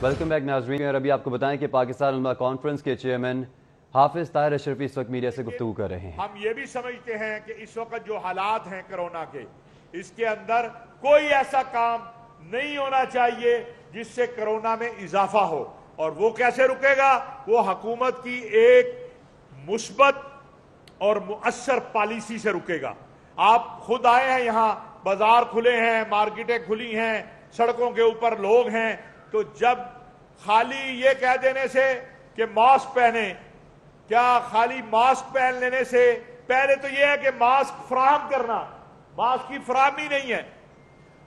Welcome back नाज़रीन। और अभी आपको बताएं कि पाकिस्तान उलमा कॉन्फ्रेंस के चेयरमैन हाफिज ताहिर अशरफी इस वक्त मीडिया से गुफ्तगू कर रहे हैं। हम ये भी समझते हैं कि इस वक्त जो हालात हैं कोरोना के, इसके अंदर कोई ऐसा काम नहीं होना चाहिए जिससे कोरोना में इजाफा हो। और वो कैसे रुकेगा? वो हुकूमत की एक मुस्बत और मुअस्सर पॉलिसी से रुकेगा। आप खुद आए हैं, यहाँ बाजार खुले हैं, मार्केटें खुली हैं, सड़कों के ऊपर लोग हैं, तो जब खाली ये कह देने से कि मास्क पहने, क्या खाली मास्क पहन लेने से पहले तो ये है कि मास्क फराहम करना, मास्क की फराहमी नहीं है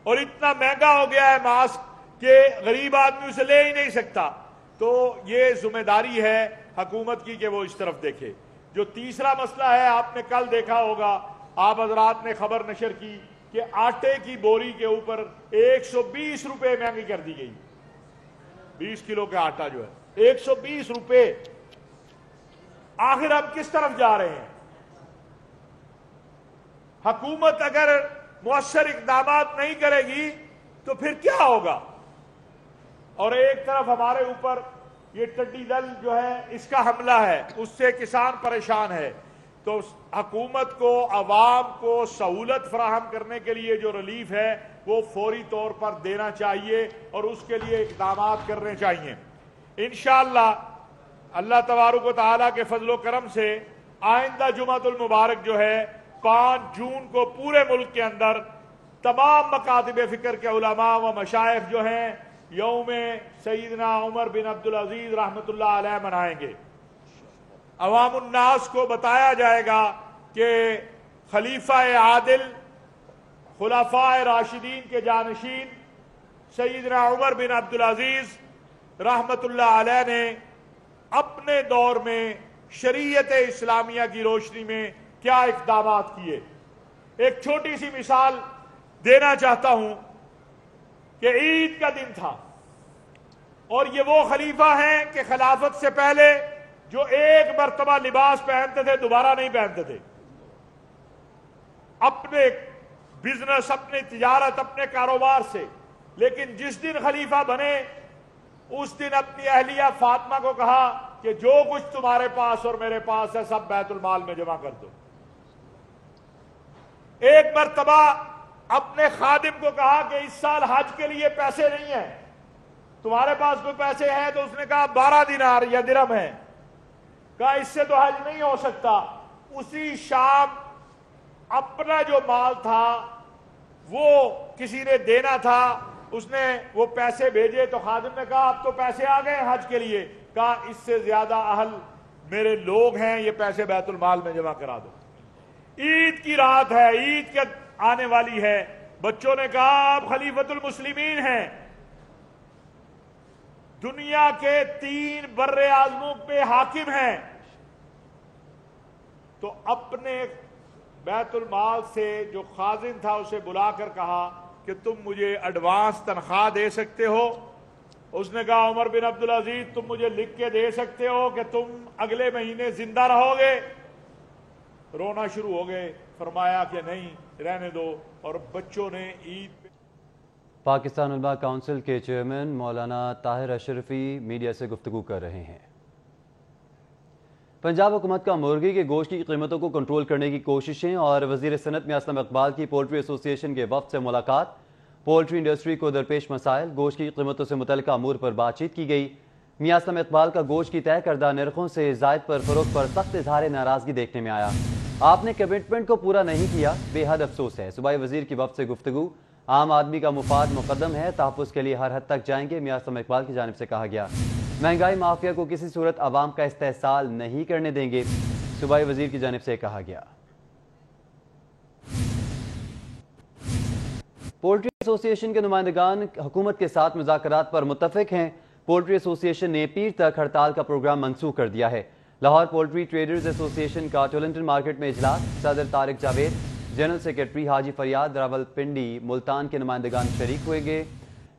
और इतना महंगा हो गया है मास्क कि गरीब आदमी उसे ले ही नहीं सकता। तो ये जिम्मेदारी है हुकूमत की कि वो इस तरफ देखे। जो तीसरा मसला है, आपने कल देखा होगा, आप हजरात ने खबर नशर की कि आटे की बोरी के ऊपर 120 रुपए महंगी कर दी गई। 20 किलो का आटा जो है 120 रुपए। आखिर हम किस तरफ जा रहे हैं? हुकूमत अगर मुअस्सर इक़दाम नहीं करेगी तो फिर क्या होगा? और एक तरफ हमारे ऊपर ये टिड्डी दल जो है इसका हमला है, उससे किसान परेशान है। तो हुकूमत को, अवाम को सहूलत फराहम करने के लिए जो रिलीफ है वो फौरी तौर पर देना चाहिए और उसके लिए इक़दाम करने चाहिए। इंशाअल्लाह अल्लाह तबारक व तआला के फजलो करम से आइंदा जुमातुल मुबारक जो है 5 जून को पूरे मुल्क के अंदर तमाम मकातिब फ़िक्र के उलमा व मशाइख जो हैं यौम सईदना उमर बिन अब्दुल अजीज रहमतुल्लाह अलैह मनाएंगे। अवामुन्नास को बताया जाएगा कि खलीफा आदिल, खुलाफाए राशिदीन के जानशीन सईदना उमर बिन अब्दुल अजीज रहमतुल्लाह अलैह ने अपने दौर में शरीयत इस्लामिया की रोशनी में क्या इक़दाम किए। एक छोटी सी मिसाल देना चाहता हूं कि ईद का दिन था और ये वो खलीफा हैं कि खिलाफत से पहले जो एक मर्तबा लिबास पहनते थे दोबारा नहीं पहनते थे। अपने बिजनेस, अपनी तिजारत, अपने कारोबार से। लेकिन जिस दिन खलीफा बने उस दिन अपनी अहलिया फातिमा को कहा कि जो कुछ तुम्हारे पास और मेरे पास है सब बैतुल माल में जमा कर दो। एक मर्तबा अपने खादिम को कहा कि इस साल हज के लिए पैसे नहीं है, तुम्हारे पास कोई पैसे हैं? तो उसने कहा 12 दिनार या दिरहम है। कहा इससे तो हज नहीं हो सकता। उसी शाम अपना जो माल था वो किसी ने देना था, उसने वो पैसे भेजे तो खादिम ने कहा अब तो पैसे आ गए हज के लिए। कहा इससे ज्यादा अहल मेरे लोग हैं, ये पैसे बैतुल माल में जमा करा दो। ईद की रात है, ईद के आने वाली है। बच्चों ने कहा आप खलीफतुल मुस्लिमीन हैं, दुनिया के 3 बर्रे आज़मों पे हाकिम हैं, तो अपने बैतुल माल से जो खाजिन था उसे बुलाकर कहा कि तुम मुझे एडवांस तनख्वाह दे सकते हो? उसने कहा उमर बिन अब्दुल अजीज तुम मुझे लिख के दे सकते हो कि तुम अगले महीने जिंदा रहोगे? रोना शुरू हो गए। फरमाया कि नहीं, रहने दो। और बच्चों ने ईद। पाकिस्तान उलमा काउंसिल के चेयरमैन मौलाना ताहिर अशरफी मीडिया से गुफ्तगू कर रहे हैं। पंजाब हुकूमत का मुर्गी के गोश्त की कीमतों को कंट्रोल करने की कोशिशें और वज़ीर सनत मियां असलम इकबाल की पोल्ट्री एसोसिएशन के वफ्द से मुलाकात, पोल्ट्री इंडस्ट्री को दरपेश मसाइल, गोश्त की कीमतों से मुतल्लिका अमूर पर बातचीत की गई। मियां असलम इकबाल का गोश्त की तय करदा नरखों से जायद पर फरोख्त पर सख्त इजहार नाराजगी देखने में आया। आपने कमिटमेंट को पूरा नहीं किया, बेहद अफसोस है। सूबाई वजीर की वफ्द से गुफ्तगू, आम आदमी का मुफाद मुकद्दम है, तहफ़्फ़ुज़ के लिए हर हद तक जाएंगे, मियां असलम इकबाल की जानिब से कहा गया। महंगाई माफिया को किसी सूरत आवाम का इस्तेहसाल नहीं करने देंगे, सूबाई वजीर की जानिब से कहा गया। पोल्ट्री एसोसिएशन के नुमाइंदगान हुकूमत के साथ मुज़ाकरात पर मुत्तफ़िक हैं। पोल्ट्री एसोसिएशन ने पीर तक हड़ताल का प्रोग्राम मनसूख कर दिया है। लाहौर पोल्ट्री ट्रेडर्स एसोसिएशन का टोलंटन मार्केट में इजलास, सदर तारिक जावेद, जनरल सेक्रेटरी हाजी फरियाद, रावलपिंडी, मुल्तान के नुमाइंदगान शरीक हुएंगे।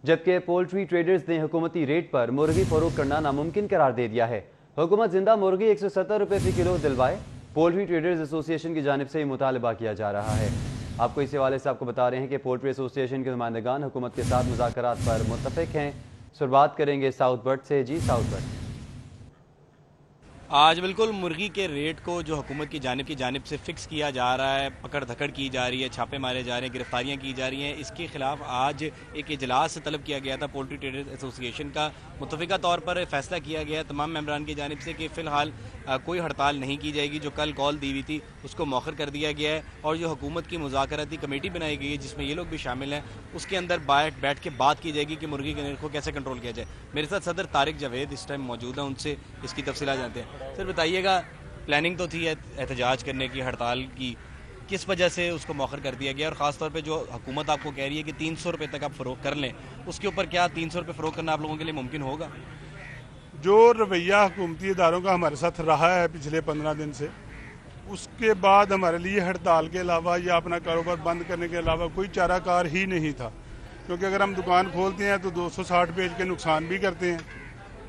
जबकि पोल्ट्री ट्रेडर्स ने हुकूमती रेट पर मुर्गी फरोख्त करना नामुमकिन करार दे दिया है। हुकूमत जिंदा मुर्गी 170 रुपये फी किलो दिलवाए, पोल्ट्री ट्रेडर्स एसोसिएशन की जानिब से मुतालबा किया जा रहा है। आपको इस हवाले से आपको बता रहे हैं कि पोल्ट्री एसोसिएशन के नुमाइंदगान हुकूमत के साथ मुज़ाकरात पर मुत्तफ़िक हैं। शुरुआत करेंगे साउथ बर्ड से। जी साउथ बर्ड। आज बिल्कुल मुर्गी के रेट को जो हुकूमत की जानिब से फिक्स किया जा रहा है, पकड़ धकड़ की जा रही है, छापे मारे जा रहे हैं, गिरफ्तारियां की जा रही हैं, इसके खिलाफ आज एक इजलास तलब किया गया था पोल्ट्री ट्रेडर्स एसोसिएशन का। मुत्तफ़िका तौर पर फैसला किया गया है तमाम मेंबरान की जानिब से कि फ़िलहाल कोई हड़ताल नहीं की जाएगी। जो कल कॉल दी हुई थी उसको मौखर कर दिया गया है और जो हुकूमत की मुज़ाकराती कमेटी बनाई गई है जिसमें ये लोग भी शामिल हैं, उसके अंदर बैठ के बात की जाएगी कि मुर्गी के निर्ख को कैसे कंट्रोल किया जाए। मेरे साथ सदर तारिक जावेद इस टाइम मौजूद हैं, उनसे इसकी तफसीलात जानते हैं। सर बताइएगा, प्लानिंग तो थी एहतजाज करने की, हड़ताल की, किस वजह से उसको मौखर कर दिया गया और ख़ास तौर पे जो हुकूमत आपको कह रही है कि 300 रुपये तक आप फ़रोख्त कर लें, उसके ऊपर क्या 300 रुपये फ़रोख्त करना आप लोगों के लिए मुमकिन होगा? जो रवैया हुकूमती इदारों का हमारे साथ रहा है पिछले 15 दिन से, उसके बाद हमारे लिए हड़ताल के अलावा या अपना कारोबार बंद करने के अलावा कोई चाराकार ही नहीं था। क्योंकि अगर हम दुकान खोलते हैं तो 260 बेच के नुकसान भी करते हैं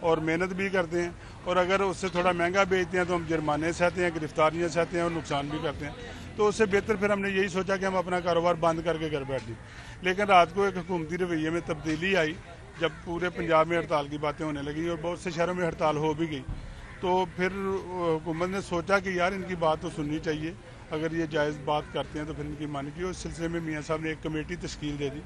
और मेहनत भी करते हैं, और अगर उससे थोड़ा महंगा बेचते हैं तो हम जुर्माने सहते हैं, गिरफ्तारियाँ सहते हैं और नुकसान भी करते हैं। तो उससे बेहतर फिर हमने यही सोचा कि हम अपना कारोबार बंद करके घर बैठ जाए। लेकिन रात को एक हुकूमती रवैये में तब्दीली आई जब पूरे पंजाब में हड़ताल की बातें होने लगी और बहुत से शहरों में हड़ताल हो भी गई, तो फिर हुकूमत ने सोचा कि यार इनकी बात तो सुननी चाहिए, अगर ये जायज़ बात करते हैं तो फिर इनकी मानी की। उस सिलसिले में मियाँ साहब ने एक कमेटी तश्कील दे दी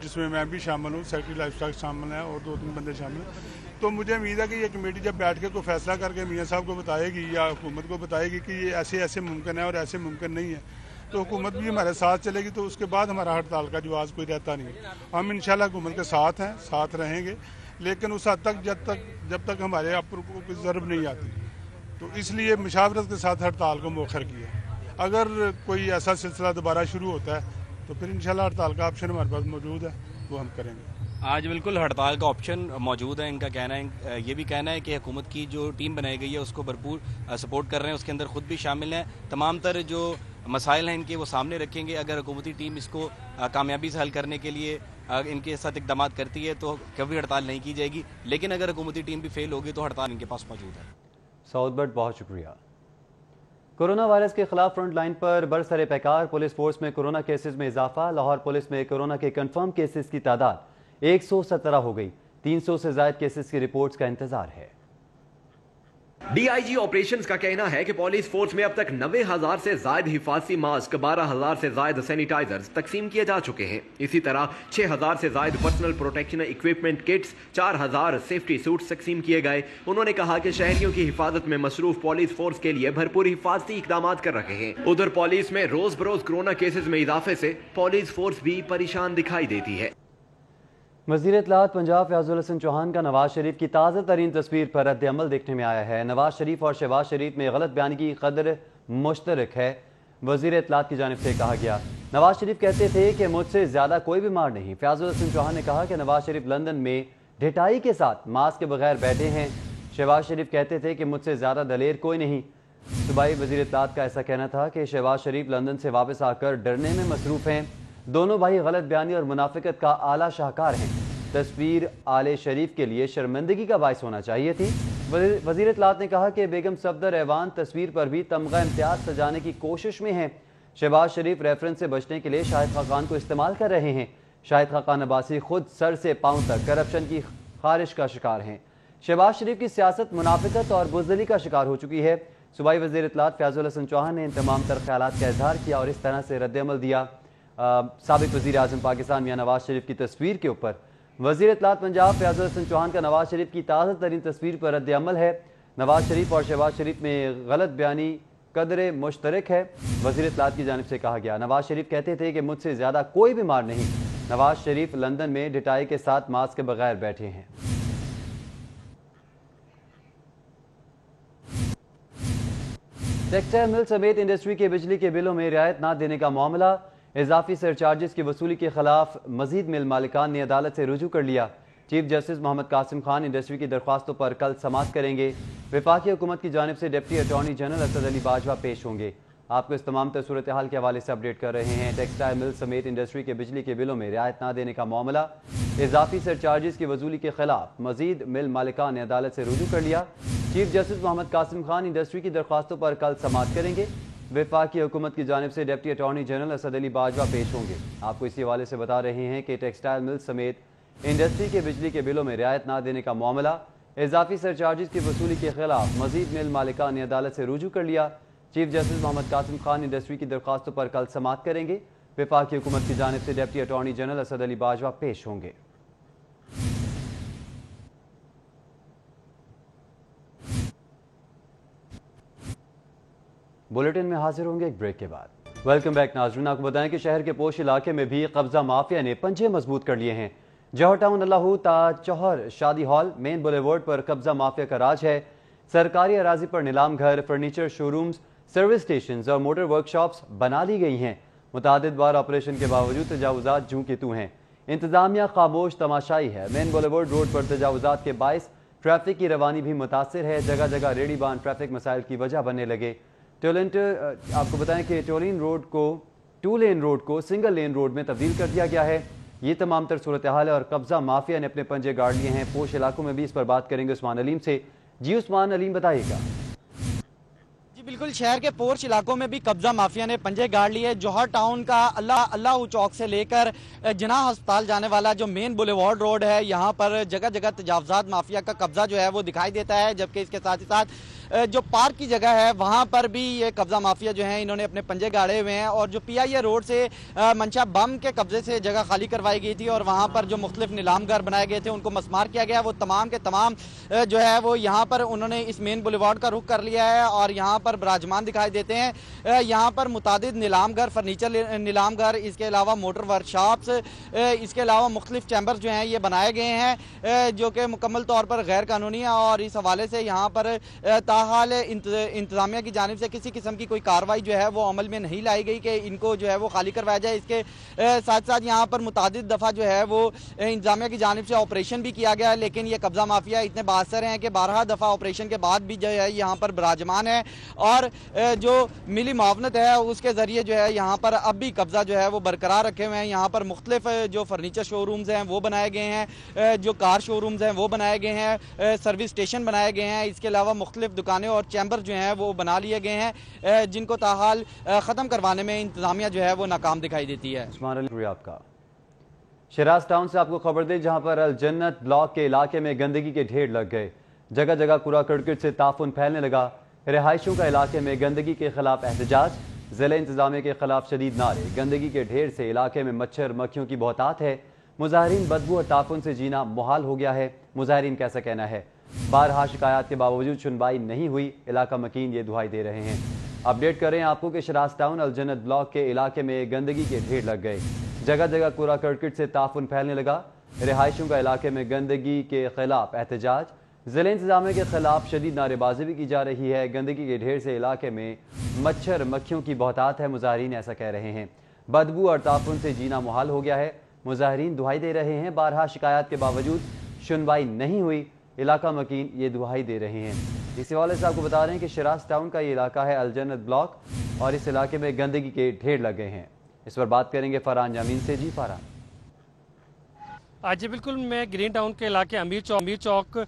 जिसमें मैं भी शामिल हूँ, सेक्रेटरी लाइफ स्टॉक शामिल है और 2-3 बंदे शामिल हैं। तो मुझे उम्मीद है कि ये कमेटी जब बैठ के कोई फैसला करके मियाँ साहब को बताएगी या हुकूमत को बताएगी कि ये ऐसे ऐसे मुमकिन है और ऐसे मुमकिन नहीं है, तो हुकूमत भी हमारे साथ चलेगी। तो उसके बाद हमारा हड़ताल का जवाब कोई रहता नहीं। हम इंशाल्लाह हुकूमत के साथ हैं, साथ रहेंगे, लेकिन उस हद तक जब तक हमारे ऊपर कोई ज़रूरत नहीं आती। तो इसलिए मुशावरत के साथ हड़ताल को मौखर किया। अगर कोई ऐसा सिलसिला दोबारा शुरू होता है तो फिर इंशाल्लाह हड़ताल का ऑप्शन हमारे पास मौजूद है, वो हम करेंगे। आज बिल्कुल हड़ताल का ऑप्शन मौजूद है। इनका कहना है, ये भी कहना है कि हुकूमत की जो टीम बनाई गई है उसको भरपूर सपोर्ट कर रहे हैं, उसके अंदर खुद भी शामिल हैं, तमाम तर जो मसाइल हैं इनके वो सामने रखेंगे। अगर हुकूमती टीम इसको कामयाबी से हल करने के लिए इनके साथ इक़दाम करती है तो कभी हड़ताल नहीं की जाएगी, लेकिन अगर हुकूमती टीम भी फेल होगी तो हड़ताल इनके पास मौजूद है। साउथ बर्ड, बहुत शुक्रिया। कोरोना वायरस के खिलाफ फ्रंट लाइन पर बरसरे पैकार पुलिस फोर्स में कोरोना केसेस में इजाफा। लाहौर पुलिस में कोरोना के कंफर्म केसेस की तादाद 117 हो गई। 300 से ज्यादा केसेस की रिपोर्ट्स का इंतजार है। डीआईजी ऑपरेशंस का कहना है कि पुलिस फोर्स में अब तक 90,000 से ज्यादा हिफाजती मास्क, 12,000 से ज्यादा सैनिटाइजर्स तकसीम किए जा चुके हैं। इसी तरह 6,000 से ज्यादा personal protection equipment kits, 4,000 safety suits तकसीम किए गए। उन्होंने कहा कि शहरियों की हिफाजत में मसरूफ पुलिस फोर्स के लिए भरपूर हिफाजती इकदाम कर रहे हैं। उधर पुलिस में रोज बरोज कोरोना केसेस में इजाफे से पुलिस फोर्स भी परेशान दिखाई देती है। वज़ीर इत्तलात पंजाब फयाजुल हसन चौहान का नवाज शरीफ की ताज़ा तरीन तस्वीर पर रद्द अमल देखने में आया है। नवाज शरीफ और शहबाज शरीफ में गलत बयानी की कदर मुश्तरक है। वज़ीर इत्तलात की जानिब से कहा गया, नवाज शरीफ कहते थे कि मुझसे ज़्यादा कोई बीमार नहीं। फयाजुल हसन चौहान ने कहा कि नवाज शरीफ लंदन में ढिठाई के साथ मास्क के बगैर बैठे हैं। शहबाज शरीफ कहते थे कि मुझसे ज़्यादा दलेर कोई नहीं। सूबाई वज़ीर इत्तलात का ऐसा कहना था कि शहबाज शरीफ लंदन से वापस आकर डरने में मसरूफ़ हैं। दोनों भाई गलत बयानी और मुनाफिकत का आला शाहकार हैं। तस्वीर आले शरीफ के लिए शर्मिंदगी का बायस होना चाहिए थी। वज़ीर इत्तलात ने कहा कि बेगम सफदर ऐवान तस्वीर पर भी तमगा इम्तियाज सजाने की कोशिश में हैं। शहबाज शरीफ रेफरेंस से बचने के लिए शाहिद खाकान को इस्तेमाल कर रहे हैं। शाहिद खाकान अब्बासी खुद सर से पांव तक करप्शन की खारिश का शिकार हैं। शहबाज शरीफ की सियासत मुनाफिकत और बुज़दिली का शिकार हो चुकी है। सूबाई वज़ीर इत्तलात फयाजुल हसन चौहान ने इन तमाम तर ख्यालात का इजहार किया और इस तरह से रद्द-ए-अमल दिया। साबिक वज़ीर आज़म पाकिस्तान मियां नवाज शरीफ की तस्वीर के ऊपर वज़ीर इत्तलात पंजाब फयाजुल हसन चौहान का नवाज शरीफ की ताज़ा तरीन तस्वीर पर रद्द-ए-अमल है। नवाज शरीफ और शहबाज शरीफ में गलत बयानी कदर मुश्तरक है। वज़ीर इत्तलात की जानिब से कहा गया, नवाज शरीफ कहते थे कि मुझसे ज़्यादा कोई बीमार नहीं। नवाज शरीफ लंदन में ढिठाई के साथ मास्क के बगैर बैठे हैं। टेक्सटाइल मिल समेत इंडस्ट्री के बिजली के बिलों में रियायत न देने का मामला, इजाफी सरचार्जेस की वसूली के खिलाफ मजीद मिल मालिकान ने अदालत से रुजू कर लिया। Chief justice Mohammad Qasim Khan industry की दरख्वास्तों पर कल समाअत करेंगे। वफाकी हुकूमत की जानिब से deputy attorney general Asad Ali Bajwa पेश होंगे। आपको इस तमाम सूरत हाल के हवाले से अपडेट कर रहे हैं। टेक्सटाइल मिल समेत इंडस्ट्री के बिजली के बिलों में रियायत न देने का मामला, इजाफी सरचार्जेस की वसूली के खिलाफ मजीद मिल मालिकान ने अदालत से रुजू कर लिया। Chief justice Mohammad Qasim Khan industry की दरख्वास्तों पर कल समाअत करेंगे। वफाकी हुकूमत की जानिब से deputy attorney general Asad Ali Bajwa पेश होंगे। आपको इसी हवाले से बता रहे हैं कि टेक्सटाइल मिल समेत इंडस्ट्री के बिजली के बिलों में रियायत ना देने का मामला, इजाफी सरचार्जेस की वसूली के खिलाफ मजीद मिल मालिकान ने अदालत से रुजू कर लिया। Chief justice Mohammad Qasim Khan industry की दरख्वास्तों पर कल समाअत करेंगे। वफाकी हुकूमत की जानिब से deputy attorney general Asad Ali Bajwa पेश होंगे। बुलेटिन में हाजिर होंगे एक ब्रेक के बाद। वेलकम बैक नाज़रीन, आपको बताएं कि शहर के पोश इलाके में भी कब्जा माफिया ने पंजे मजबूत कर लिए हैं। जौहर टाउन अल्लाहू ताज चौहर शादी हॉल मेन बुलेवर्ड पर कब्जा माफिया का राज है। सरकारी अराजी पर नीलाम घर, फर्नीचर शोरूम्स, सर्विस स्टेशन और मोटर वर्कशॉप्स बना ली गई हैं। मुतादिद बार ऑपरेशन के बावजूद तजावुजात जूं की तूं हैं। इंतजामिया खामोश तमाशाई है। मेन बुलेवर्ड रोड पर तजावुजात के बायस ट्रैफिक की रवानी भी मुतासिर है। जगह जगह रेडी बांध ट्रैफिक मसाइल की वजह बनने लगे। आपको बताएं कि टू लेन रोड को सिंगल लेन रोड में तब्दील कर दिया गया है। ये तमाम तर सूरत हाल है और कब्जा माफिया ने अपने पंजे गाड़ लिए हैं। पोश इलाकों में भी इस पर बात करेंगे उस्मान अलीम से। जी उस्मान अलीम, बताइएगा। जी बिल्कुल, शहर के पोर्च इलाकों में भी कब्जा माफिया ने पंजे गाड़ लिए। जौहर टाउन का अल्लाह चौक से लेकर जिनाह अस्पताल जाने वाला जो मेन बुलेवार्ड रोड है, यहाँ पर जगह जगह तजावजात माफिया का कब्जा जो है वो दिखाई देता है। जबकि इसके साथ ही साथ जो पार्क की जगह है वहाँ पर भी ये कब्जा माफिया जो है इन्होंने अपने पंजे गाड़े हुए हैं। और जो PIA रोड से मंशा बम के कब्जे से जगह खाली करवाई गई थी और वहाँ पर जो मुख्तलिफ नीलाम घर बनाए गए थे उनको मस्मार किया गया, वो तमाम के तमाम जो है वो यहाँ पर उन्होंने इस मेन बुलेवार्ड का रुख कर लिया है और यहाँ पर विराजमान दिखाई देते हैं। यहाँ पर मुतादिद नीलाम घर, फर्नीचर नीलाम घर, इसके अलावा मोटर वर्कशॉप्स, इसके अलावा मुख्तलिफ चैम्बर जो हैं ये बनाए गए हैं जो कि मुकम्मल तौर पर गैर कानूनी है। और इस हवाले से यहाँ पर ताहाल इंतजामिया की जानिब से किसी किस्म की कोई कार्रवाई जो है वो अमल में नहीं लाई गई कि इनको जो है वो खाली करवाया जाए। इसके साथ साथ यहाँ पर मुतादिद दफ़ा जो है वो इंतजामिया की जानिब से ऑपरेशन भी किया गया, लेकिन ये कब्जा माफिया इतने बासर हैं कि 12 दफ़ा ऑपरेशन के बाद भी जो है यहाँ पर विराजमान है। और जो मिली मुआवनत है उसके ज़रिए जो है यहाँ पर अब भी कब्जा जो है वो बरकरार रखे हुए हैं। यहाँ पर मुख्तलिफ जो फर्नीचर शोरूम्स हैं वो बनाए गए हैं, जो कार शोरूम्स हैं वो बनाए गए हैं, सर्विस स्टेशन बनाए गए हैं। इसके अलावा मुख्तलिफ दुकानें और चैम्बर जो हैं वो बना लिए गए हैं जिनको ताहाल ख़त्म करवाने में इंतजामिया जो है वो नाकाम दिखाई देती है। आपका शिराज टाउन से आपको खबर दें, जहां पर अल जन्नत ब्लॉक के इलाके में गंदगी के ढेर लग गए। जगह जगह कूड़ा करकट से ताफुन फैलने लगा। रिहायशों का इलाके में गंदगी के खिलाफ एहतजाज, ज़िला इंतजामिया के खिलाफ शदीद नारे। गंदगी के ढेर से इलाके में मच्छर मक्खियों की बहुतात है। मुजाहिरीन बदबू और ताफुन से जीना मुहाल हो गया है। मुजाहिरीन कैसा कहना है, बारहा शिकायत के बावजूद सुनवाई नहीं हुई। इलाका मकीन ये दुहाई दे रहे हैं। अपडेट करें आपको कि शिराज टाउन अल जन्नत ब्लॉक के इलाके में गंदगी के ढेर लग गए। जगह जगह कूड़ा करकट से ताफुन फैलने लगा। रिहायशों का इलाके में गंदगी के खिलाफ एहतजाज, ज़िला इंतजामिया के खिलाफ शदीद नारेबाजी भी की जा रही है। गंदगी के ढेर से इलाके में मच्छर मक्खियों की बहुतात है। मुजाहिरीन ऐसा कह रहे हैं। बदबू और ताफुन से जीना मुहाल हो गया है। मुजाहिरीन दुहाई दे रहे हैं। बारहा शिकायत के बावजूद सुनवाई नहीं हुई। इलाका मकीन ये दुहाई दे रहे हैं। इस हवाले से आपको बता रहे हैं कि शिराज टाउन का ये इलाका है अल जन्नत ब्लॉक और इस इलाके में गंदगी के ढेर लगे हैं। इस पर बात करेंगे फरहान यामीन से। जी फरहान। जी बिल्कुल, मैं ग्रीन टाउन के इलाके अमीर चौक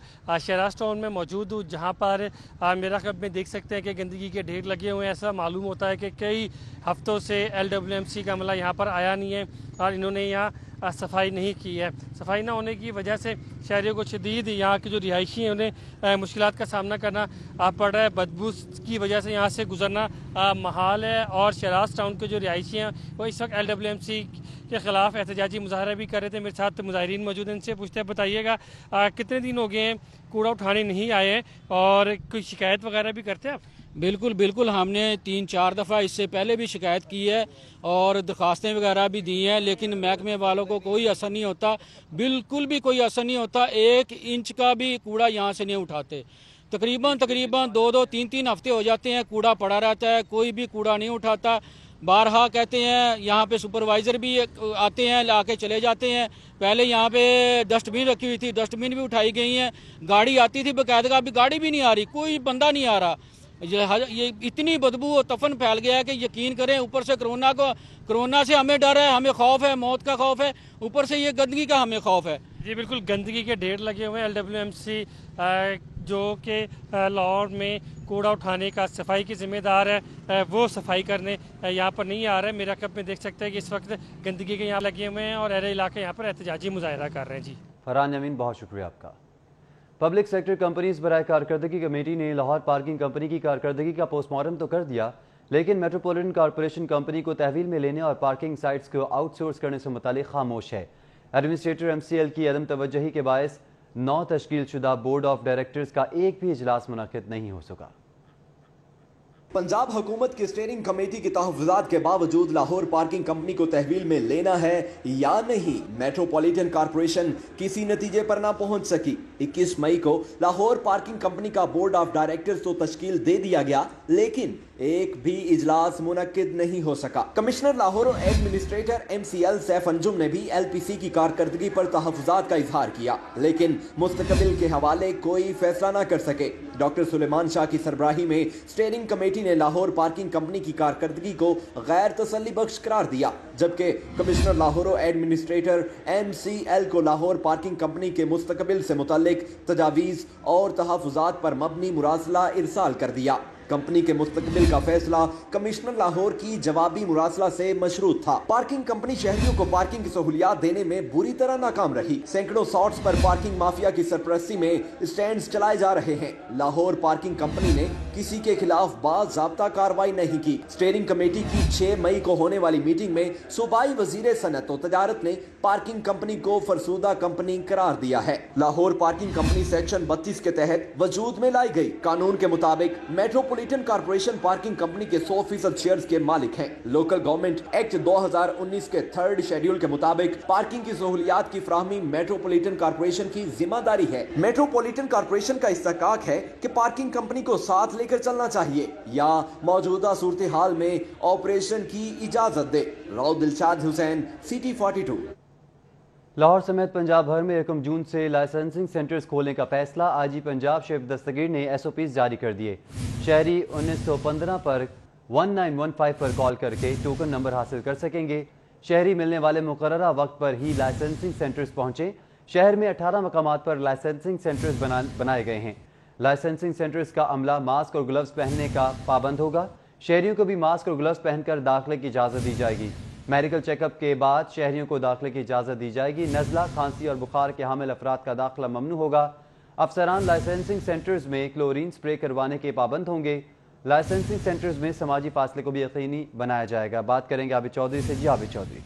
शिराज टाउन में मौजूद हूँ, जहाँ पर मेरा ख्याल में देख सकते हैं कि गंदगी के ढेर लगे हुए हैं। ऐसा मालूम होता है कि कई हफ्तों से LWMC का अमला यहाँ पर आया नहीं है और इन्होंने यहाँ सफाई नहीं की है। सफाई ना होने की वजह से शहरियों को शदीद यहाँ के जो रिहायशी हैं उन्हें मुश्किलात का सामना करना पड़ रहा है। बदबू की वजह से यहाँ से गुजरना महाल है। और शिराज टाउन के जो रिहायशी हैं वो इस वक्त LWMC के ख़िलाफ़ एहतजाजी मुजाहरा भी कर रहे थे। मेरे साथ मुजाहिरीन मौजूद हैं, इनसे पूछते हैं, बताइएगा कितने दिन हो गए हैं कूड़ा उठाने नहीं आए और कोई शिकायत वगैरह भी करते हैं आप? बिल्कुल, हमने 3-4 दफ़ा इससे पहले भी शिकायत की है और दरख्वास्तें वगैरह भी दी हैं, लेकिन महकमे वालों को कोई असर नहीं होता। बिल्कुल भी कोई असर नहीं होता। 1 इंच का भी कूड़ा यहाँ से नहीं उठाते। तकरीबन 2-3 हफ्ते हो जाते हैं, कूड़ा पड़ा रहता है, कोई भी कूड़ा नहीं उठाता। बारहा कहते हैं, यहाँ पे सुपरवाइज़र भी आते हैं, ला के चले जाते हैं। पहले यहाँ पे डस्टबिन रखी हुई थी, डस्टबिन भी उठाई गई हैं। गाड़ी आती थी बाकायदा, अभी गाड़ी भी नहीं आ रही, कोई बंदा नहीं आ रहा। ये इतनी बदबू और तफन फैल गया है कि यकीन करें, ऊपर से कोरोना से हमें डर है, हमें खौफ है, मौत का खौफ है, ऊपर से ये गंदगी का हमें खौफ है। जी बिल्कुल, गंदगी के ढेर लगे हुए हैं। LWMC जो कि लाहौर में कूड़ा उठाने का सफाई की जिम्मेदार है वो सफाई करने यहाँ पर नहीं आ रहा है। मेरा कब में देख सकते हैं कि इस वक्त गंदगी के यहाँ लगे हुए हैं और अहले इलाके यहाँ पर एहतजाजी मुजाहरा कर रहे हैं। जी फरहान अमीन, बहुत शुक्रिया आपका। पब्लिक सेक्टर कंपनीज बराए कारकर्दगी कमेटी ने लाहौर पार्किंग कंपनी की कारकर्दगी का पोस्टमार्टम तो कर दिया, लेकिन मेट्रोपॉलिटन कॉरपोरेशन कंपनी को तहवील में लेने और पार्किंग साइट्स को आउटसोर्स करने से मुतालिक खामोश है। एडमिनिस्ट्रेटर MCL की अदम तवज्जुही के बायस 9 तश्कील शुदा बोर्ड ऑफ डायरेक्टर्स का एक भी इजलास मुनक्किद नहीं हो सका। पंजाब हुकूमत की स्टीयरिंग कमेटी के तहफ़्फ़ुज़ात के बावजूद लाहौर पार्किंग कंपनी को तहवील में लेना है या नहीं, मेट्रोपॉलिटन कॉरपोरेशन किसी नतीजे पर ना पहुंच सकी। 21 मई को लाहौर पार्किंग कंपनी का बोर्ड ऑफ डायरेक्टर्स तो तश्कील दे दिया गया, लेकिन एक भी इजलास मुनक्किद नहीं हो सका। कमिश्नर लाहौर और एडमिनिस्ट्रेटर MCL सैफ अंजुम ने भी LPC की कारकर्दगी पर तहफ़्फ़ुज़ात का इजहार किया, लेकिन मुस्तकबिल के हवाले कोई फैसला ना कर सके। डॉक्टर सुलेमान शाह की सरबराही में स्टीयरिंग कमेटी ने लाहौर पार्किंग कंपनी की कारकर्दगी को गैर तसल्ली बख्श करार दिया, जबकि कमिश्नर लाहौर और एडमिनिस्ट्रेटर MCL को लाहौर पार्किंग कंपनी के मुस्तकबिल से मुतल्लिक तजावीज़ और तहफ़्फ़ुज़ात पर मबनी मुरासला इरसाल कर दिया। कंपनी के मुस्तकबिल का फैसला कमिश्नर लाहौर की जवाबी मुरासला से मशरूत था। पार्किंग कंपनी शहरियों को पार्किंग की सहूलियात देने में बुरी तरह नाकाम रही। सैकड़ों शॉट्स पर पार्किंग माफिया की सरपरस्ती में स्टैंड्स चलाए जा रहे हैं। लाहौर पार्किंग कंपनी ने किसी के खिलाफ बाज़ाब्ता कार्रवाई नहीं की। स्टीयरिंग कमेटी की 6 मई को होने वाली मीटिंग में सूबाई वजीर सनत और तजारत ने पार्किंग कंपनी को फरसूदा कंपनी करार दिया है। लाहौर पार्किंग कंपनी सेक्शन 32 के तहत वजूद में लाई गई। कानून के मुताबिक मेट्रोपॉलिटन कॉरपोरेशन पार्किंग कंपनी के 100% शेयर्स के मालिक हैं। लोकल गवर्नमेंट एक्ट 2019 के 3rd शेड्यूल के मुताबिक पार्किंग की सहूलियात की फराहमी मेट्रोपॉलिटन कॉरपोरेशन की जिम्मेदारी है। मेट्रोपॉलिटन कॉरपोरेशन का इस्तहकाक है कि पार्किंग कंपनी को साथ लेकर चलना चाहिए या मौजूदा सूरत हाल में ऑपरेशन की इजाजत दे। राव दिलशाद हुसैन, सिटी 42। लाहौर समेत पंजाब भर में 1 जून से लाइसेंसिंग सेंटर्स खोलने का फैसला IG पंजाब शेख दस्तगीर ने SOPs जारी कर दिए। शहरी 1915 पर 1915 पर कॉल करके टोकन नंबर हासिल कर सकेंगे। शहरी मिलने वाले मुकर्ररा वक्त पर ही लाइसेंसिंग सेंटर्स पहुंचे। शहर में 18 मकामात पर लाइसेंसिंग सेंटर्स बनाए गए हैं। लाइसेंसिंग सेंटर्स का अमला मास्क और ग्लव्स पहनने का पाबंद होगा। शहरियों को भी मास्क और ग्लव्स पहनकर दाखिले की इजाज़त दी जाएगी। मेडिकल चेकअप के बाद शहरियों को दाखिले की इजाज़त दी जाएगी। नज़ला, खांसी और बुखार के हामिल अफराद का दाखिला ममनू होगा। अफसरान लाइसेंसिंग सेंटर्स में क्लोरीन स्प्रे करवाने के पाबंद होंगे। लाइसेंसिंग सेंटर्स में समाजी फासले को भी यकीनी बनाया जाएगा। बात करेंगे आबिद चौधरी से। जी आबिद चौधरी।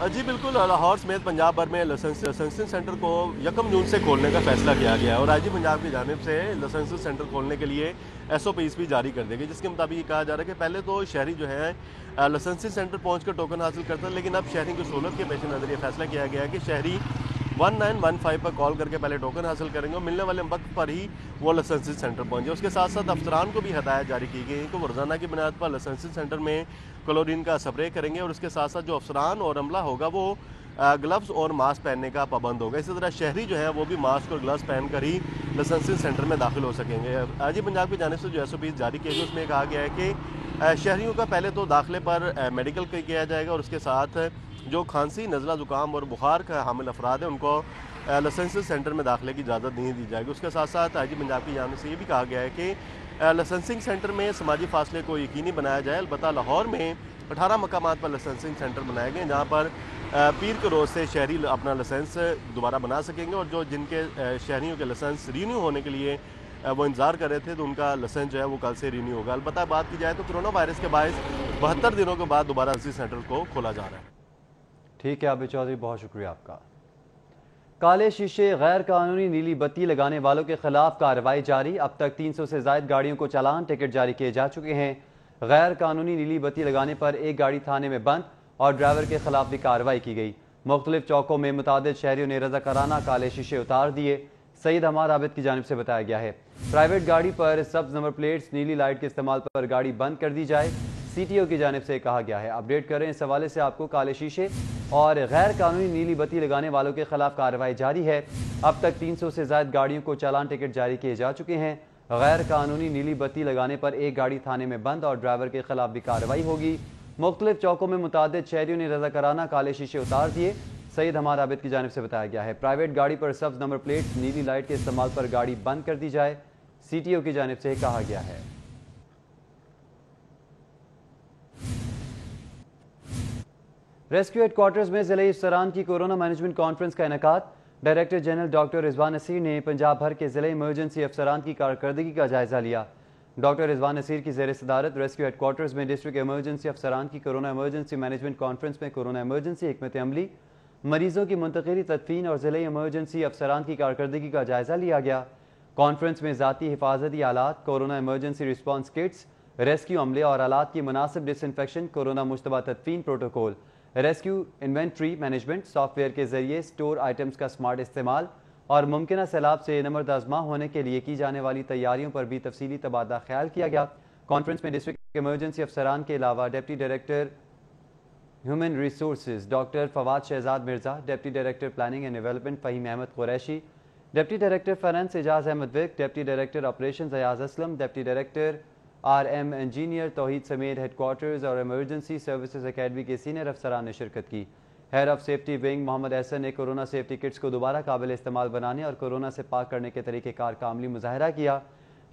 जी बिल्कुल, लाहौर समेत पंजाब भर में लाइसेंसिंग सेंटर को 1 जून से खोलने का फैसला किया गया है और IG पंजाब की जानिब से लाइसेंसिंग सेंटर खोलने के लिए SOPs भी जारी कर दी गई, जिसके मुताबिक ये कहा जा रहा है कि पहले तो शहरी जो है लाइसेंसिंग सेंटर पहुंचकर टोकन हासिल करता है, लेकिन अब शहरी की सहूलत के पेश नज़र ये फैसला किया गया है कि शहरी 1915 पर कॉल करके पहले टोकन हासिल करेंगे और मिलने वाले वक्त पर ही वो लाइसेंसिंग सेंटर पहुंचे। उसके साथ साथ अफसरान को भी हदायत जारी की गई कि वो रोज़ाना की बुनियाद पर लाइसेंसिंग सेंटर में क्लोरीन का स्प्रे करेंगे और उसके साथ साथ जो अफसरान और अमला होगा वो ग्लव्स और मास्क पहनने का पाबंद होगा। इसी तरह शहरी जो है वो भी मास्क और ग्लव्स पहनकर ही लाइसेंसिंग सेंटर में दाखिल हो सकेंगे। IG पंजाब की जानिब से जो SOPs जारी किए गए उसमें कहा गया है कि शहरियों का पहले तो दाखिले पर मेडिकल किया जाएगा और उसके साथ जो खांसी, नज़ला, ज़ुकाम और बुखार का हामिल अफराद है उनको लाइसेंसिंग सेंटर में दाखिले की इजाज़त नहीं दी जाएगी। उसके साथ साथ IG पंजाब की जानिब से ये भी कहा गया है कि लाइसेंसिंग सेंटर में समाजी फासले को यकीनी बनाया जाए। अलबत्ता लाहौर में 18 मकामात पर लाइसेंसिंग सेंटर बनाए गए जहाँ पर पीर के रोज़ से शहरी अपना लाइसेंस दोबारा बना सकेंगे और जो जिनके शहरियों के लाइसेंस रीन्यू होने के लिए वो इंतज़ार कर रहे थे तो उनका लाइसेंस जो है वो कल से रीन्यू होगा। अलबत्ता बात की जाए तो कोरोना वायरस के बायस 72 दिनों के बाद दोबारा इसी सेंटर को खोला जा रहा है। ठीक है आबिद चौधरी, बहुत शुक्रिया आपका। काले शीशे, गैर कानूनी नीली बत्ती लगाने वालों के खिलाफ कार्रवाई जारी। अब तक 300 से ज़ायद गाड़ियों को चालान टिकट जारी किए जा चुके हैं। गैर कानूनी नीली बत्ती लगाने पर एक गाड़ी थाने में बंद और ड्राइवर के खिलाफ भी कार्रवाई की गई। मुख्तलिफ चौकों में मुतादिद शहरियों ने रज़ाकाराना काले शीशे उतार दिए। सईद हमाद आबिद की जानिब से बताया गया है प्राइवेट गाड़ी पर सब्ज नंबर प्लेट्स, नीली लाइट के इस्तेमाल पर गाड़ी बंद कर दी जाए। CTO की जानिब से कहा गया है। अपडेट करें इस हवाले से आपको। काले शीशे और गैर कानूनी नीली बत्ती लगाने वालों के खिलाफ कार्रवाई जारी है। अब तक 300 से ज़ायद गाड़ियों को चालान टिकट जारी किए जा चुके हैं। गैर कानूनी नीली बत्ती लगाने पर एक गाड़ी थाने में बंद और ड्राइवर के खिलाफ भी कार्रवाई होगी। मुख्तलिफ चौकों में मुतादिद शहरियों ने रज़ाकाराना काले शीशे उतार दिए। सईद हमाद आबिद की जानिब से बताया गया है। प्राइवेट गाड़ी पर सब्ज नंबर प्लेट, नीली लाइट के इस्तेमाल पर गाड़ी बंद कर दी जाए, CTO की जानिब से कहा गया है। रेस्क्यू हेडक्वार्टर्स में ज़िले अफसरान की कोरोना मैनेजमेंट कॉन्फ्रेंस का इनेकाद। Director general doctor Rizwan Naseer ने पंजाब भर के ज़िले इमरजेंसी अफसरान की कारकर्दगी का जायजा लिया। डॉक्टर रिजवान नसीर की ज़ेर सदारत रेस्क्यू हेडक्वार्टर्स में डिस्ट्रिक्ट इमरजेंसी अफसरान की कोरोना इमरजेंसी मैनेजमेंट कॉन्फ्रेंस में कोरोना इमरजेंसी हिकमत अमली, मरीजों की मुंतकिली तदफीन और ज़िले इमरजेंसी अफसरान की कारकर्दगी का जायजा लिया गया। कॉन्फ्रेंस में ज़ाती हिफाजती आलात, corona emergency response kits, rescue अमले और आलात की मुनासिब डिसइंफेक्शन, कोरोना मुश्तबा तदफीन protocol, rescue inventory management software के जरिए स्टोर आइटम्स का स्मार्ट इस्तेमाल और मुमकिन सैलाब से नमर्द आजमा होने के लिए की जाने वाली तैयारियों पर भी तफसीली तबादला ख्याल किया गया। कॉन्फ्रेंस में डिस्ट्रिक्ट इमरजेंसी अफसरान के अलावा deputy director human resources doctor Fawad Shahzad Mirza, deputy director planning and development Faheem Ahmed Qureshi, deputy director finance Ejaz Ahmed विक, deputy director operation Ayaz Aslam, deputy director RM engineer Tauheed समेत हेडक्वार्टर्स और इमरजेंसी सर्विसेज अकेडमी के सीनियर अफसरान ने शिरकत की। Head of safety wing Mohammad Ahsan ने कोरोना सेफ्टी किट्स को दोबारा काबिल इस्तेमाल बनाने और कोरोना से पाक करने के तरीक़ेकार का अमली मुजाहरा किया।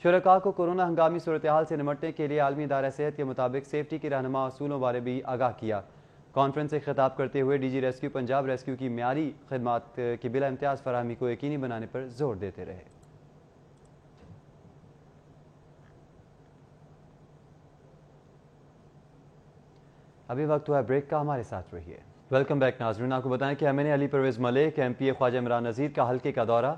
शुरका को कोरोना हंगामी सूरत हाल से निमटने के लिए आलमी इदारा सेहत के मुताबिक सेफ्टी के रहनुमा असूलों बारे भी आगाह किया। कॉन्फ्रेंस से खिताब करते हुए DG रेस्क्यू पंजाब रेस्क्यू की म्यारी खिदमात की बिला इम्तियाज़ फराहमी को यकीनी बनाने पर जोर देते रहे। अभी वक्त हुआ है ब्रेक का, हमारे साथ रहिए। वेलकम बैक नाज़रीन। आपको बताएं कि MNA अली परवेज़ मलिक, MPA ख्वाजा इमरान नज़ीर का हल्के का दौरा।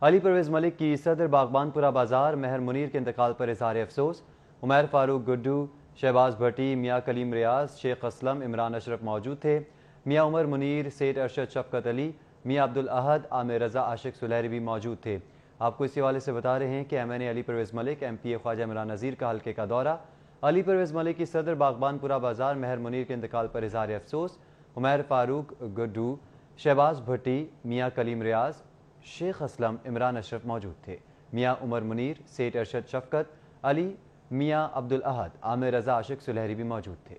अली परवेज़ मलिक की सदर बागबानपुरा बाजार महर मुनीर के इंतकाल पर इज़हार अफसोस। उमर फारूक गुड्डू, शहबाज भट्टी, मियाँ कलीम रियाज, शेख असलम, इमरान अशरफ मौजूद थे। मियाँ उमर मुनीर, सेठ अरशद शफकत अली, मियाँ अब्दुल अहद, आमिर रज़ा, आशिक सुलहरी भी मौजूद थे। आपको इसी हवाले से बता रहे हैं कि MNA अली परवेज़ मलिक, MPA ख्वाजा इमरान नज़ीर का हल्के का दौरा। अली परवेज़ मलिक की सदर बागबानपुरा बाजार महर मुनीर के इंतकाल पर इज़हार अफसोस। उमर फारूक गुड्डू, शहबाज भट्टी, मियाँ कलीम रियाज, शेख असलम, इमरान अशरफ मौजूद थे। मियाँ उमर मुनीर, सेठ अरशद शफकत अली, मियाँ अब्दुल अहद, आमिर रज़ा, आशिक सुलहरी भी मौजूद थे।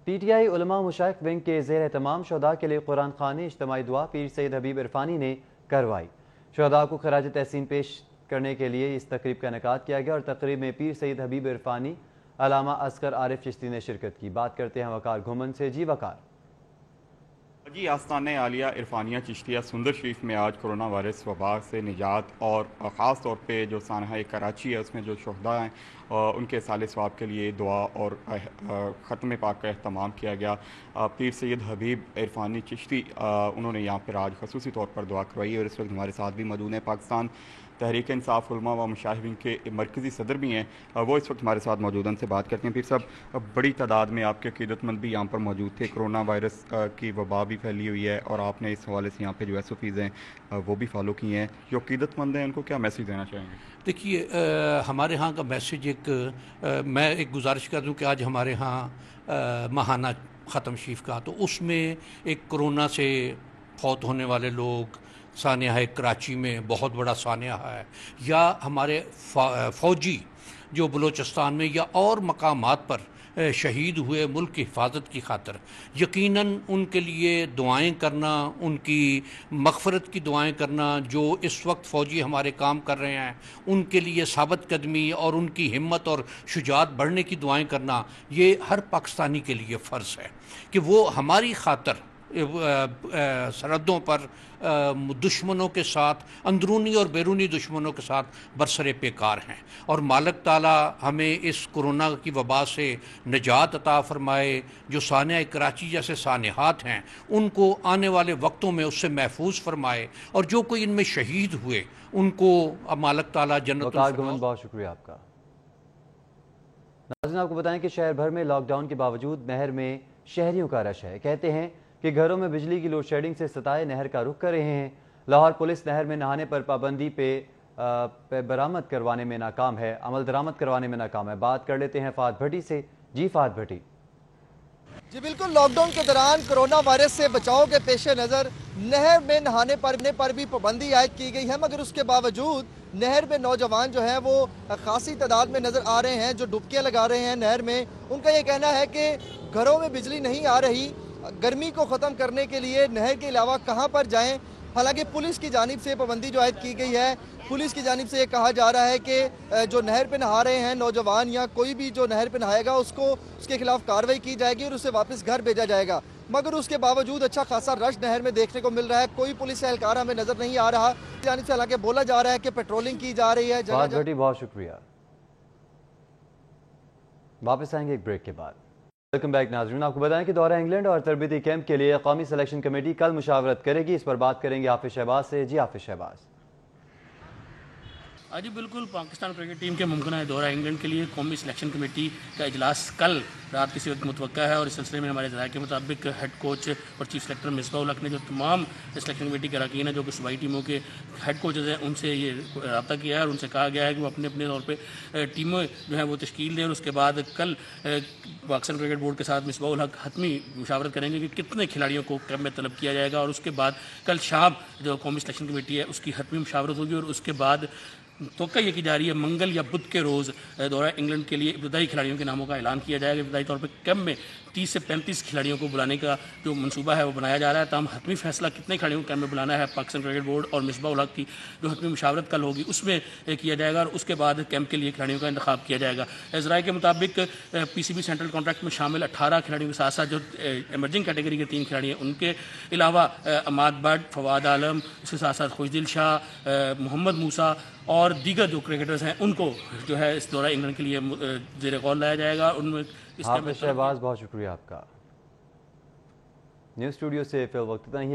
PTI उलमा मुशाइख विंग के ज़ेर एहतमाम शुहदा के लिए कुरान ख़ानी इज्तिमाई दुआ पीर सैयद हबीब इरफानी ने करवाई। शुहदा को खराज तहसीन पेश करने के लिए इस तकरीब का इनेकाद किया गया और तकरीब में पीर सैयद हबीब इरफानी, अलामा असगर आरिफ चिश्ती ने शिरकत की। बात करते हैं वकार घुमन से। जी वकार। जी, आस्ताने आलिया इरफानिया चिश्तिया सुंदर शरीफ में आज कोरोना वायरस वबा से निजात और ख़ास तौर पे जो सानहा कराची है उसमें जो शुहदा हैं उनके साले सवाब के लिए दुआ और ख़त्म पाक का अहतमाम किया गया। पीर सैयद हबीब इरफानी चिश्ती उन्होंने यहाँ पर आज खसूसी तौर पर दुआ करवाई और इस वक्त हमारे साथ भी मौजूद हैं। पाकिस्तान तहरीक इंसाफ उलमा व मुशाइख विंग के मरकज़ी सदर भी हैं, वो इस वक्त हमारे साथ मौजूद हैं, उनसे बात करते हैं। पीर साहब, बड़ी तादाद में आपके अक़ीदतमंद भी यहाँ पर मौजूद थे। कोरोना वायरस की वबा भी फैली हुई है और आपने इस हवाले से यहाँ पे जो SOPs हैं वो भी फॉलो किए हैं। जो अक़ीदतमंद हैं उनको क्या मैसेज देना चाहेंगे? देखिए, हमारे यहाँ का मैसेज मैं एक गुजारिश कर दूँ कि आज हमारे यहाँ माहाना ख़त्म शरीफ का, तो उसमें एक कोरोना से फौत होने वाले लोग, सानिया है कराची में बहुत बड़ा सानिया है, या हमारे फ़ौजी जो बलूचिस्तान में या और मकामात पर शहीद हुए मुल्क की हिफाजत की खातिर, यकीनन उनके लिए दुआएं करना, उनकी मग़फ़रत की दुआएं करना, जो इस वक्त फ़ौजी हमारे काम कर रहे हैं उनके लिए साबित कदमी और उनकी हिम्मत और शुजाअत बढ़ने की दुआएं करना, ये हर पाकिस्तानी के लिए फ़र्ज़ है कि वो हमारी खातिर सरहदों पर दुश्मनों के साथ, अंदरूनी और बैरूनी दुश्मनों के साथ बरसरे पेकार हैं। और मालिक ताला हमें इस कोरोना की वबा से निजात अता फरमाए। जो सानिया कराची जैसे सानिहात हैं उनको आने वाले वक्तों में उससे महफूज फरमाए, और जो कोई इनमें शहीद हुए उनको मालिक ताला जन्नत। बहुत शुक्रिया आपका। नाज़रीन, आपको बताएं कि शहर भर में लॉकडाउन के बावजूद नहर में शहरियों का रश है। कहते हैं कि घरों में बिजली की लोड शेडिंग से सताए नहर का रुख कर रहे हैं। लाहौर पुलिस नहर में नहाने पर पाबंदी पे बरामद करवाने में नाकाम है, अमल दरामद करवाने में नाकाम है। बात कर लेते हैं फाद भट्टी से। जी फाद भट्टी। जी बिल्कुल, लॉकडाउन के दौरान कोरोना वायरस से बचाव के पेश नज़र नहर में नहाने पर भी पाबंदी आयद की गई है, मगर उसके बावजूद नहर में नौजवान जो हैं वो खासी तादाद में नज़र आ रहे हैं जो डुबकियां लगा रहे हैं नहर में। उनका ये कहना है कि घरों में बिजली नहीं आ रही, गर्मी को ख़त्म करने के लिए नहर के अलावा कहाँ पर जाएं। हालांकि पुलिस की जानिब से पाबंदी जो आयद की गई है, पुलिस की जानिब से ये कहा जा रहा है कि जो नहर पे नहा रहे हैं नौजवान या कोई भी जो नहर पे नहाएगा उसको उसके खिलाफ कार्रवाई की जाएगी और उसे वापस घर भेजा जाएगा। मगर उसके बावजूद अच्छा खासा रश नहर में देखने को मिल रहा है। कोई पुलिस एहलकार हमें नजर नहीं आ रहा। जानिब से हालांकि बोला जा रहा है कि पेट्रोलिंग की जा रही है। बहुत शुक्रिया। वापस आएंगे एक ब्रेक के बाद। वेलकम बैक नाज़रीन, आपको बताएं कि दौरा इंग्लैंड और तरबीती कैंप के लिए कौमी सिलेक्शन कमेटी कल मुशावरत करेगी। इस पर बात करेंगे हाफिज शहबाज से। जी हाफिज शहबाज। जी बिल्कुल, पाकिस्तान क्रिकेट टीम के मुमकिन दौरा इंग्लैंड के लिए कौमी सिलेक्शन कमेटी का इजलास कल रात किसी वक्त मुतवक्का है और इस सिलसिले में हमारे ज़राए के मुताबिक हेड कोच और चीफ सेलेक्टर मिसबाह उल हक ने जो तमाम सिलेक्शन कमेटी के अरकान है जो कि सूबाई टीमों के हेड कोचेज़ हैं उनसे ये रब्ता किया है और उनसे कहा गया है कि वो अपने अपने तौर पर टीमें जो है वो तश्कील दें और उसके बाद कल पाकिस्तान क्रिकेट बोर्ड के साथ मिसबाह उल हक हतमी मुशावरत करेंगे कि कितने खिलाड़ियों को कैंप में तलब किया जाएगा और उसके बाद कल शाम जो कौमी सिलेक्शन कमेटी है उसकी हतमी मुशावरत होगी और उसके बाद तो ये की जा रही है मंगल या बुध के रोज़ दौरा इंग्लैंड के लिए इब्तदाई खिलाड़ियों के नामों का ऐलान किया जाएगा। इब्तदाई तौर पर कैंप में 30 से 35 खिलाड़ियों को बुलाने का जो मंसूबा है वो बनाया जा रहा है। तमाम हतमी फैसला कितने खिलाड़ियों को कैंप में बुलाना है पाकिस्तान क्रिकेट बोर्ड और मिसबाह उल हक की जो हतमी मुशावरत कल होगी उसमें किया जाएगा और उसके बाद कैंप के लिए खिलाड़ियों का इंतखाब किया जाएगा। ज़राए के मुताबिक PCB सेंट्रल कॉन्ट्रैक्ट में शामिल 18 खिलाड़ियों के साथ साथ जो एमर्जिंग कैटेगरी के 3 खिलाड़ी हैं उनके अलावा अमाद भट्ट, फवाद आलम, इसके साथ साथ खुशदिल शाह, मोहम्मद मूसा और दीगर जो क्रिकेटर्स हैं उनको जो है इस दौरा इंग्लैंड के लिए ज़ेर गौर लाया जाएगा। उनमें हाफिज शहबाज बहुत शुक्रिया आपका। न्यूज़ स्टूडियो से फिल वक्त इतना ही।